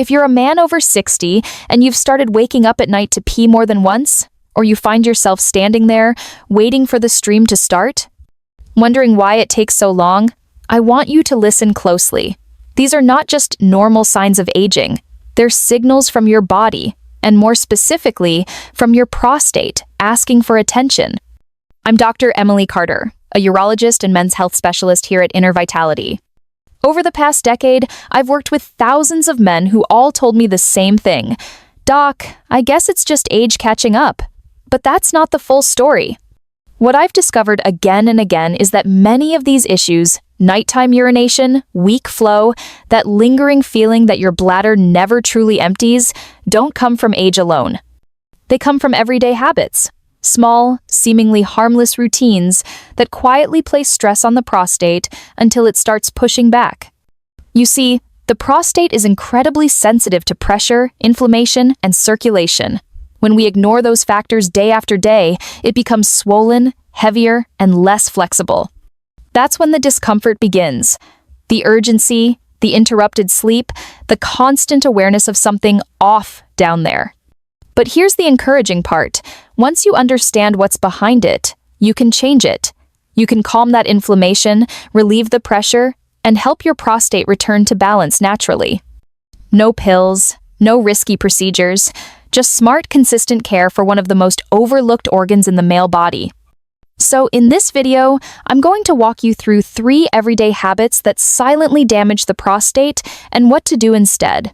If you're a man over 60 and you've started waking up at night to pee more than once, or you find yourself standing there waiting for the stream to start, wondering why it takes so long, I want you to listen closely. These are not just normal signs of aging. They're signals from your body, and more specifically, from your prostate, asking for attention. I'm Dr. Emily Carter, a urologist and men's health specialist here at Inner Vitality. Over the past decade, I've worked with thousands of men who all told me the same thing. Doc, I guess it's just age catching up. But that's not the full story. What I've discovered again and again is that many of these issues, nighttime urination, weak flow, that lingering feeling that your bladder never truly empties, don't come from age alone. They come from everyday habits, small, seemingly harmless routines that quietly place stress on the prostate until it starts pushing back. You see, the prostate is incredibly sensitive to pressure, inflammation, and circulation. When we ignore those factors day after day, it becomes swollen, heavier, and less flexible. That's when the discomfort begins. The urgency, the interrupted sleep, the constant awareness of something off down there. But here's the encouraging part. Once you understand what's behind it, you can change it. You can calm that inflammation, relieve the pressure, and help your prostate return to balance naturally. No pills, no risky procedures, just smart, consistent care for one of the most overlooked organs in the male body. So in this video, I'm going to walk you through 3 everyday habits that silently damage the prostate and what to do instead.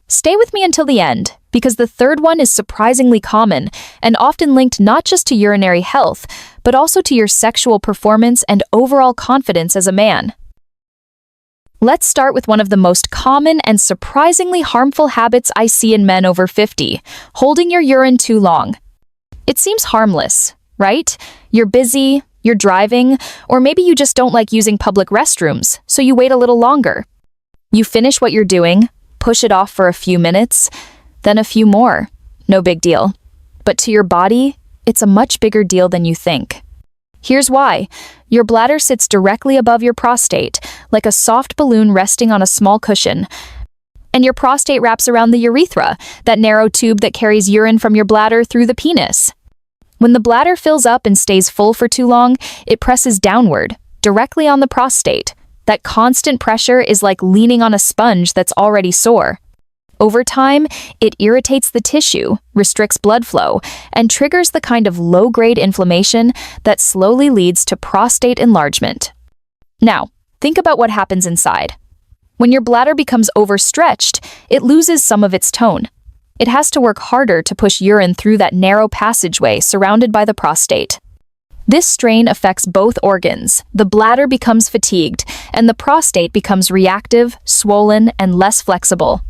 Stay with me until the end, because the third one is surprisingly common and often linked not just to urinary health, but also to your sexual performance and overall confidence as a man. Let's start with one of the most common and surprisingly harmful habits I see in men over 50, holding your urine too long. It seems harmless, right? You're busy, you're driving, or maybe you just don't like using public restrooms, so you wait a little longer. You finish what you're doing, push it off for a few minutes, then a few more. No big deal. But to your body, it's a much bigger deal than you think. Here's why. Your bladder sits directly above your prostate, like a soft balloon resting on a small cushion. And your prostate wraps around the urethra, that narrow tube that carries urine from your bladder through the penis. When the bladder fills up and stays full for too long, it presses downward, directly on the prostate. That constant pressure is like leaning on a sponge that's already sore. Over time, it irritates the tissue, restricts blood flow, and triggers the kind of low-grade inflammation that slowly leads to prostate enlargement. Now, think about what happens inside. When your bladder becomes overstretched, it loses some of its tone. It has to work harder to push urine through that narrow passageway surrounded by the prostate. This strain affects both organs. The bladder becomes fatigued, and the prostate becomes reactive, swollen, and less flexible.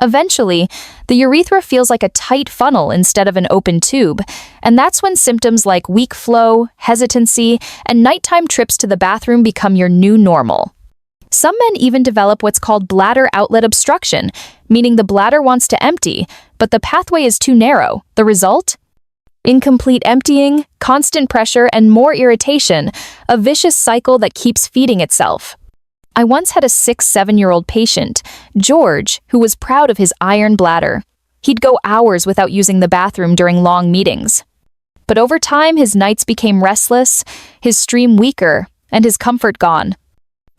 Eventually, the urethra feels like a tight funnel instead of an open tube, and that's when symptoms like weak flow, hesitancy, and nighttime trips to the bathroom become your new normal. Some men even develop what's called bladder outlet obstruction, meaning the bladder wants to empty, but the pathway is too narrow. The result? Incomplete emptying, constant pressure, and more irritation, a vicious cycle that keeps feeding itself. I once had a 6-7-year-old patient, George, who was proud of his iron bladder. He'd go hours without using the bathroom during long meetings. But over time, his nights became restless, his stream weaker, and his comfort gone.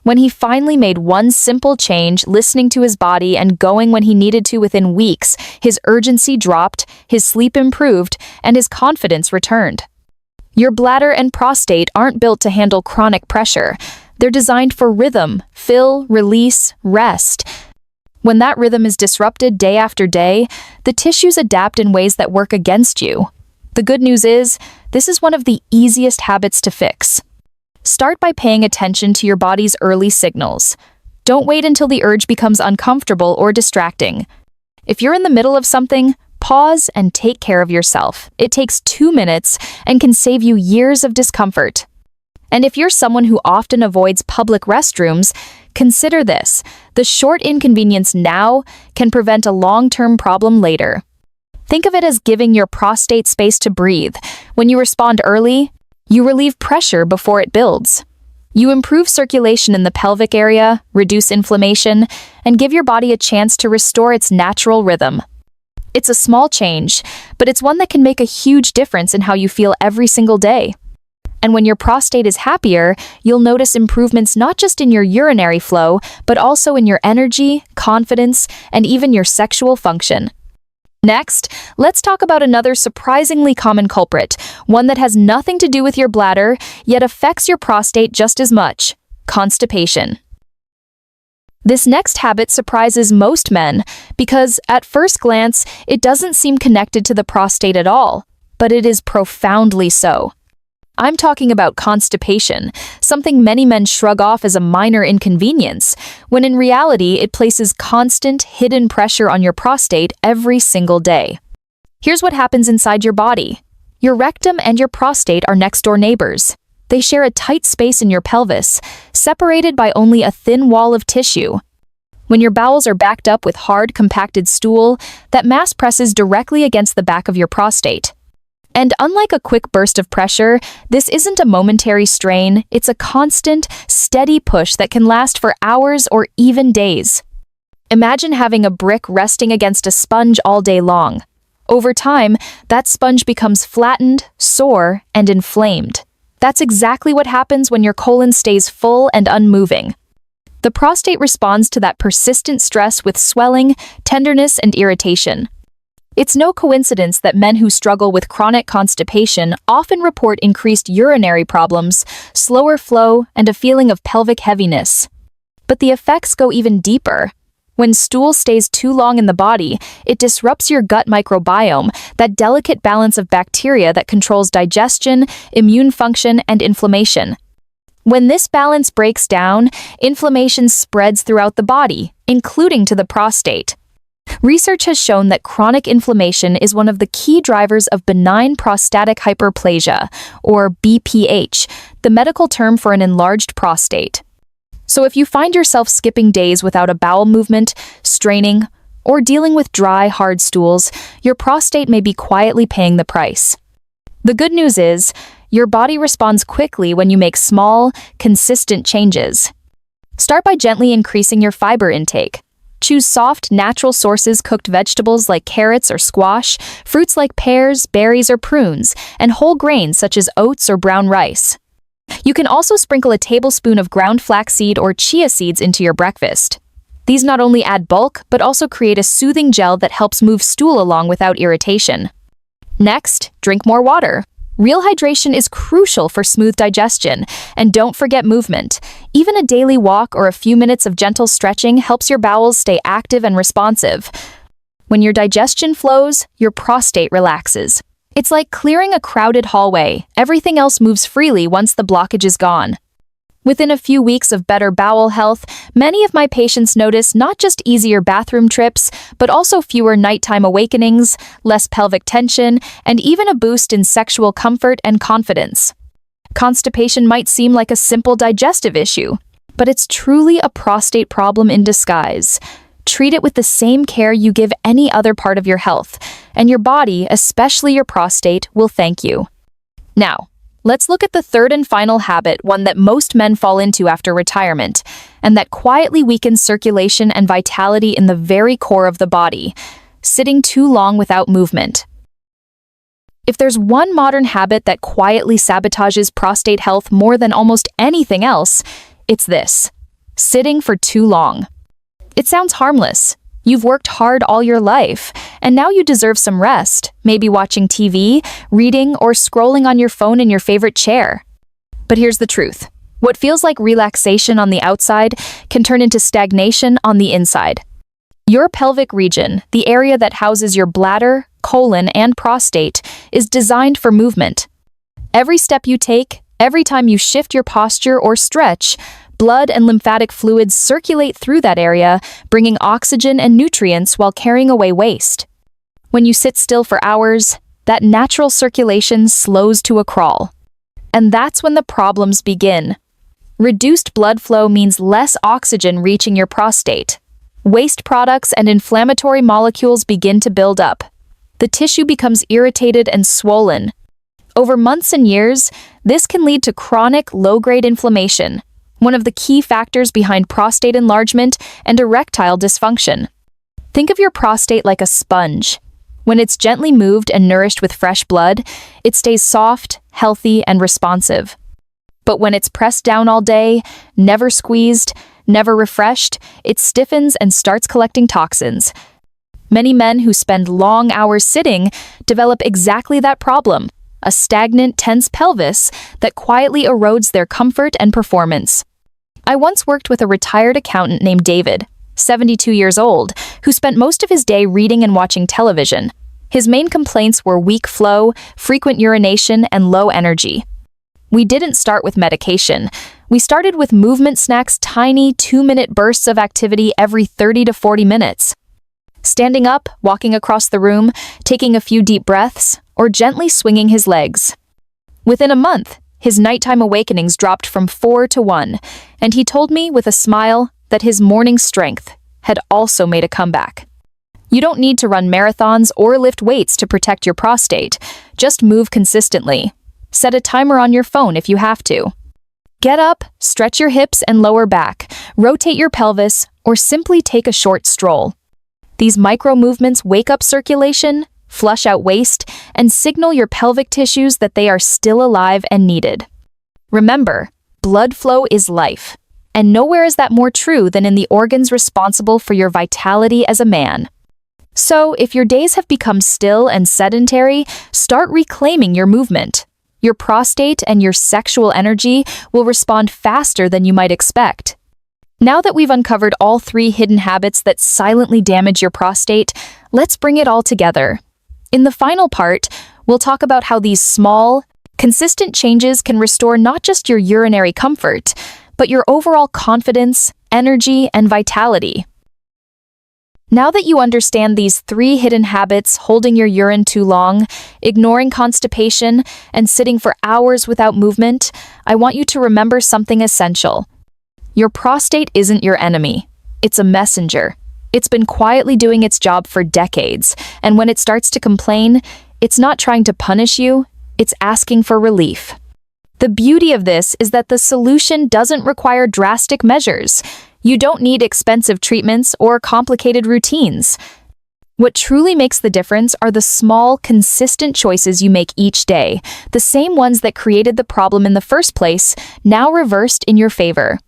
When he finally made one simple change, listening to his body and going when he needed to within weeks, his urgency dropped, his sleep improved, and his confidence returned. Your bladder and prostate aren't built to handle chronic pressure. They're designed for rhythm, fill, release, rest. When that rhythm is disrupted day after day, the tissues adapt in ways that work against you. The good news is, this is one of the easiest habits to fix. Start by paying attention to your body's early signals. Don't wait until the urge becomes uncomfortable or distracting. If you're in the middle of something, pause and take care of yourself. It takes 2 minutes and can save you years of discomfort. And if you're someone who often avoids public restrooms, consider this. The short inconvenience now can prevent a long-term problem later. Think of it as giving your prostate space to breathe. When you respond early, you relieve pressure before it builds. You improve circulation in the pelvic area, reduce inflammation, and give your body a chance to restore its natural rhythm. It's a small change, but it's one that can make a huge difference in how you feel every single day. And when your prostate is happier, you'll notice improvements not just in your urinary flow, but also in your energy, confidence, and even your sexual function. Next, let's talk about another surprisingly common culprit, one that has nothing to do with your bladder, yet affects your prostate just as much: constipation. This next habit surprises most men because, at first glance, it doesn't seem connected to the prostate at all, but it is profoundly so. I'm talking about constipation, something many men shrug off as a minor inconvenience, when in reality it places constant, hidden pressure on your prostate every single day. Here's what happens inside your body. Your rectum and your prostate are next-door neighbors. They share a tight space in your pelvis, separated by only a thin wall of tissue. When your bowels are backed up with hard, compacted stool, that mass presses directly against the back of your prostate. And unlike a quick burst of pressure, this isn't a momentary strain, it's a constant, steady push that can last for hours or even days. Imagine having a brick resting against a sponge all day long. Over time, that sponge becomes flattened, sore, and inflamed. That's exactly what happens when your colon stays full and unmoving. The prostate responds to that persistent stress with swelling, tenderness, and irritation. It's no coincidence that men who struggle with chronic constipation often report increased urinary problems, slower flow, and a feeling of pelvic heaviness. But the effects go even deeper. When stool stays too long in the body, it disrupts your gut microbiome, that delicate balance of bacteria that controls digestion, immune function, and inflammation. When this balance breaks down, inflammation spreads throughout the body, including to the prostate. Research has shown that chronic inflammation is one of the key drivers of benign prostatic hyperplasia, or BPH, the medical term for an enlarged prostate. So if you find yourself skipping days without a bowel movement, straining, or dealing with dry, hard stools, your prostate may be quietly paying the price. The good news is, your body responds quickly when you make small, consistent changes. Start by gently increasing your fiber intake. Choose soft, natural sources, cooked vegetables like carrots or squash, fruits like pears, berries, or prunes, and whole grains such as oats or brown rice. You can also sprinkle a tablespoon of ground flaxseed or chia seeds into your breakfast. These not only add bulk, but also create a soothing gel that helps move stool along without irritation. Next, drink more water. Real hydration is crucial for smooth digestion, and don't forget movement. Even a daily walk or a few minutes of gentle stretching helps your bowels stay active and responsive. When your digestion flows, your prostate relaxes. It's like clearing a crowded hallway. Everything else moves freely once the blockage is gone. Within a few weeks of better bowel health, many of my patients notice not just easier bathroom trips, but also fewer nighttime awakenings, less pelvic tension, and even a boost in sexual comfort and confidence. Constipation might seem like a simple digestive issue, but it's truly a prostate problem in disguise. Treat it with the same care you give any other part of your health, and your body, especially your prostate, will thank you. Now, let's look at the third and final habit, one that most men fall into after retirement, and that quietly weakens circulation and vitality in the very core of the body: sitting too long without movement. If there's one modern habit that quietly sabotages prostate health more than almost anything else, it's this: sitting for too long. It sounds harmless. You've worked hard all your life, and now you deserve some rest, maybe watching TV, reading, or scrolling on your phone in your favorite chair. But here's the truth. What feels like relaxation on the outside can turn into stagnation on the inside. Your pelvic region, the area that houses your bladder, colon, and prostate, is designed for movement. Every step you take, every time you shift your posture or stretch, blood and lymphatic fluids circulate through that area, bringing oxygen and nutrients while carrying away waste. When you sit still for hours, that natural circulation slows to a crawl. And that's when the problems begin. Reduced blood flow means less oxygen reaching your prostate. Waste products and inflammatory molecules begin to build up. The tissue becomes irritated and swollen. Over months and years, this can lead to chronic low-grade inflammation, one of the key factors behind prostate enlargement and erectile dysfunction. Think of your prostate like a sponge. When it's gently moved and nourished with fresh blood, it stays soft, healthy, and responsive. But when it's pressed down all day, never squeezed, never refreshed, it stiffens and starts collecting toxins. Many men who spend long hours sitting develop exactly that problem, a stagnant, tense pelvis that quietly erodes their comfort and performance. I once worked with a retired accountant named David, 72 years old, who spent most of his day reading and watching television. His main complaints were weak flow, frequent urination, and low energy. We didn't start with medication. We started with movement snacks, tiny 2-minute bursts of activity every 30 to 40 minutes. Standing up, walking across the room, taking a few deep breaths, or gently swinging his legs. Within a month, his nighttime awakenings dropped from 4 to 1, and he told me with a smile that his morning strength had also made a comeback. You don't need to run marathons or lift weights to protect your prostate. Just move consistently. Set a timer on your phone if you have to. Get up, stretch your hips and lower back, rotate your pelvis, or simply take a short stroll. These micro movements wake up circulation, flush out waste, and signal your pelvic tissues that they are still alive and needed. Remember, blood flow is life, and nowhere is that more true than in the organs responsible for your vitality as a man. So, if your days have become still and sedentary, start reclaiming your movement. Your prostate and your sexual energy will respond faster than you might expect. Now that we've uncovered all 3 hidden habits that silently damage your prostate, let's bring it all together. In the final part, we'll talk about how these small, consistent changes can restore not just your urinary comfort, but your overall confidence, energy, and vitality. Now that you understand these 3 hidden habits, holding your urine too long, ignoring constipation, and sitting for hours without movement, I want you to remember something essential. Your prostate isn't your enemy. It's a messenger. It's been quietly doing its job for decades, and when it starts to complain, it's not trying to punish you, it's asking for relief. The beauty of this is that the solution doesn't require drastic measures. You don't need expensive treatments or complicated routines. What truly makes the difference are the small, consistent choices you make each day, the same ones that created the problem in the first place, now reversed in your favor.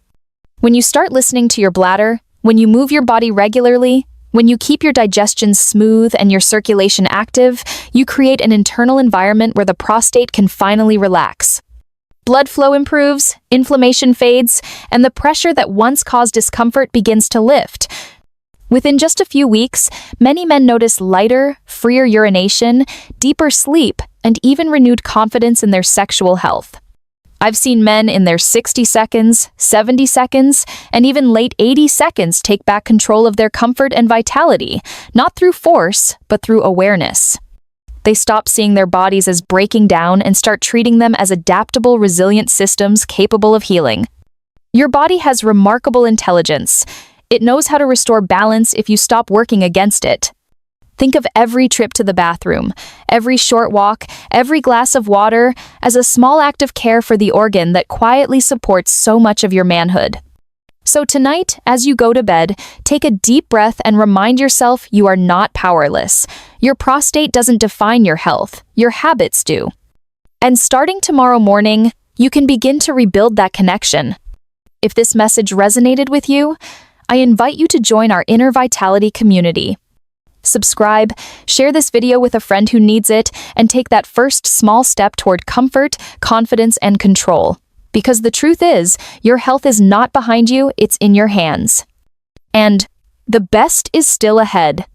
When you start listening to your bladder, when you move your body regularly, when you keep your digestion smooth and your circulation active, you create an internal environment where the prostate can finally relax. Blood flow improves, inflammation fades, and the pressure that once caused discomfort begins to lift. Within just a few weeks, many men notice lighter, freer urination, deeper sleep, and even renewed confidence in their sexual health. I've seen men in their 60 seconds, 70 seconds, and even late 80 seconds take back control of their comfort and vitality, not through force, but through awareness. They stop seeing their bodies as breaking down and start treating them as adaptable, resilient systems capable of healing. Your body has remarkable intelligence. It knows how to restore balance if you stop working against it. Think of every trip to the bathroom, every short walk, every glass of water as a small act of care for the organ that quietly supports so much of your manhood. So tonight, as you go to bed, take a deep breath and remind yourself you are not powerless. Your prostate doesn't define your health, your habits do. And starting tomorrow morning, you can begin to rebuild that connection. If this message resonated with you, I invite you to join our Inner Vitality community. Subscribe, share this video with a friend who needs it, and take that first small step toward comfort, confidence, and control. Because the truth is, your health is not behind you, it's in your hands. And the best is still ahead.